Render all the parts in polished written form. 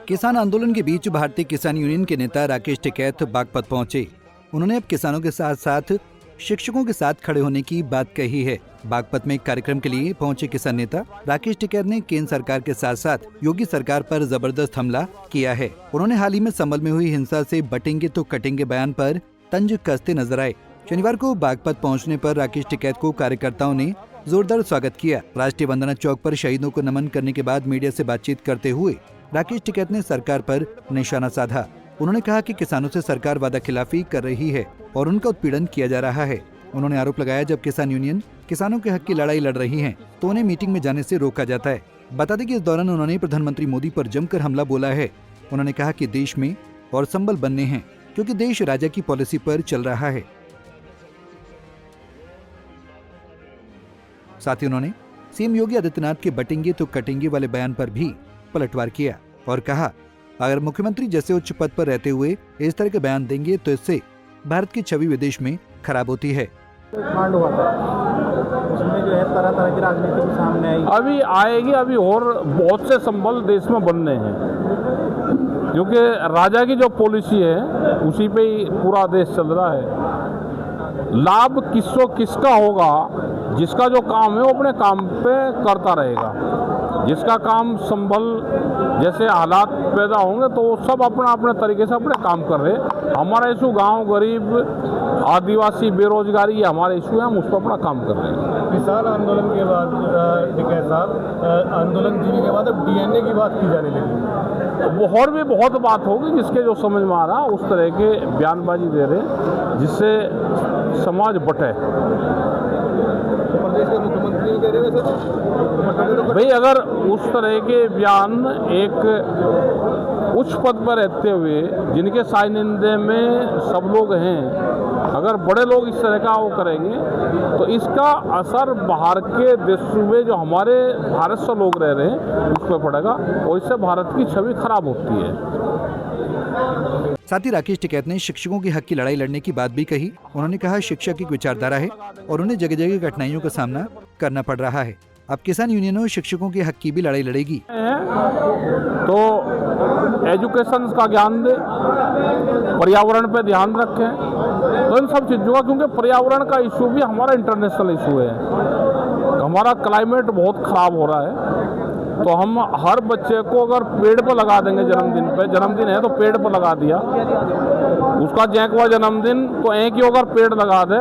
किसान आंदोलन के बीच भारतीय किसान यूनियन के नेता राकेश टिकैत बागपत पहुंचे। उन्होंने अब किसानों के साथ साथ शिक्षकों के साथ खड़े होने की बात कही है। बागपत में एक कार्यक्रम के लिए पहुंचे किसान नेता राकेश टिकैत ने केंद्र सरकार के साथ साथ योगी सरकार पर जबरदस्त हमला किया है। उन्होंने हाल ही में संभल में हुई हिंसा से बटेंगे तो कटेंगे बयान पर तंज कसते नजर आए। शनिवार को बागपत पहुंचने पर राकेश टिकैत को कार्यकर्ताओं ने जोरदार स्वागत किया। राष्ट्रीय वंदना चौक पर शहीदों को नमन करने के बाद मीडिया से बातचीत करते हुए राकेश टिकैत ने सरकार पर निशाना साधा। उन्होंने कहा कि किसानों से सरकार वादा खिलाफी कर रही है और उनका उत्पीड़न किया जा रहा है। उन्होंने आरोप लगाया, जब किसान यूनियन किसानों के हक की लड़ाई लड़ रही है तो उन्हें मीटिंग में जाने से रोका जाता है। बता दें कि इस दौरान उन्होंने प्रधानमंत्री मोदी पर जमकर हमला बोला है। उन्होंने कहा कि देश में और संबल बनने हैं क्योंकि देश राजा की पॉलिसी पर चल रहा है। साथ ही उन्होंने सीएम योगी आदित्यनाथ के बटेंगे तो कटेंगे वाले बयान पर भी पलटवार किया और कहा, अगर मुख्यमंत्री जैसे उच्च पद पर रहते हुए इस तरह के बयान देंगे तो इससे भारत की छवि विदेश में खराब होती है। कांड हुआ था, उसमें जो है तरह तरह की राजनीति भी सामने आई। अभी आएगी, अभी और बहुत से संबल देश में बनने हैं क्योंकि राजा की जो पॉलिसी है उसी पे ही पूरा देश चल रहा है। लाभ किसका होगा, जिसका जो काम है वो अपने काम पे करता रहेगा। जिसका काम संभल जैसे हालात पैदा होंगे तो वो सब अपना अपने तरीके से अपने काम कर रहे हैं। हमारा इशू गांव, गरीब, आदिवासी, बेरोजगारी, ये हमारे इशू है, हम उस पर अपना काम कर रहे हैं। किसान आंदोलन के बाद टिकैत साहब, आंदोलन जीने के बाद अब डीएनए की बात की जाने लगी। वो और भी बहुत बात होगी जिसके जो समझ में आ रहा उस तरह के बयानबाजी दे रहे जिससे समाज बटे। प्रदेश के मुख्यमंत्री कह रहे हैं भाई, अगर उस तरह के बयान एक उच्च पद पर रहते हुए जिनके सानिध्य में सब लोग हैं, अगर बड़े लोग इस तरह का वो करेंगे तो इसका असर बाहर के देशों में जो हमारे भारत से लोग रह रहे हैं उस पर पड़ेगा और इससे भारत की छवि खराब होती है। साथ ही राकेश टिकैत ने शिक्षकों के हक की लड़ाई लड़ने की बात भी कही। उन्होंने कहा, शिक्षा की विचारधारा है और उन्हें जगह जगह कठिनाइयों का सामना करना पड़ रहा है। अब किसान यूनियनों शिक्षकों के हक की भी लड़ाई लड़ेगी। तो एजुकेशन का ज्ञान दे, पर्यावरण पे ध्यान रखें, तो इन सब चीजों का, क्योंकि पर्यावरण का इशू भी हमारा इंटरनेशनल इशू है। हमारा क्लाइमेट बहुत खराब हो रहा है, तो हम हर बच्चे को अगर पेड़ पर लगा देंगे, जन्मदिन है तो पेड़ पर लगा दिया, उसका जैकवा जन्मदिन तो एक ही अगर पेड़ लगा दे,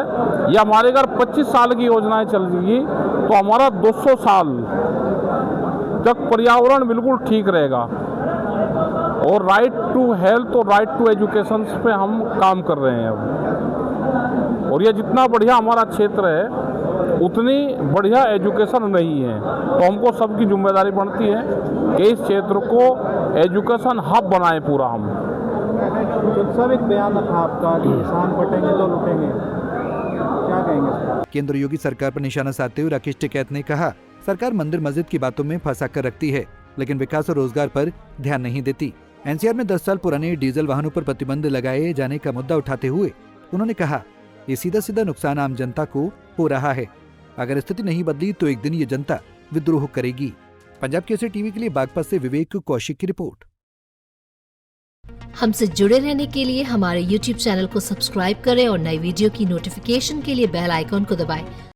या हमारे अगर 25 साल की योजनाएं चलेगी तो हमारा 200 साल तक पर्यावरण बिल्कुल ठीक रहेगा। और राइट टू हेल्थ और राइट टू एजुकेशन पे हम काम कर रहे हैं अब। और ये जितना बढ़िया हमारा क्षेत्र है उतनी बढ़िया एजुकेशन नहीं है, तो हमको सबकी जिम्मेदारी बनती है कि इस क्षेत्र को एजुकेशन हब बनाए पूरा हम। सब एक बयान था आपका कि किसान बटेंगे तो लुटेंगे, क्या कहेंगे? केंद्र योगी सरकार पर निशाना साधते हुए राकेश टिकैत ने कहा, सरकार मंदिर मस्जिद की बातों में फंसा कर रखती है लेकिन विकास और रोजगार पर ध्यान नहीं देती। एनसीआर में 10 साल पुराने डीजल वाहनों पर प्रतिबंध लगाए जाने का मुद्दा उठाते हुए उन्होंने कहा, ये सीधा सीधा नुकसान आम जनता को हो रहा है। अगर स्थिति नहीं बदली तो एक दिन ये जनता विद्रोह करेगी। पंजाब केसरी टीवी के लिए बागपत से विवेक कौशिक की रिपोर्ट। हमसे जुड़े रहने के लिए हमारे YouTube चैनल को सब्सक्राइब करें और नई वीडियो की नोटिफिकेशन के लिए बेल आइकॉन को दबाएं।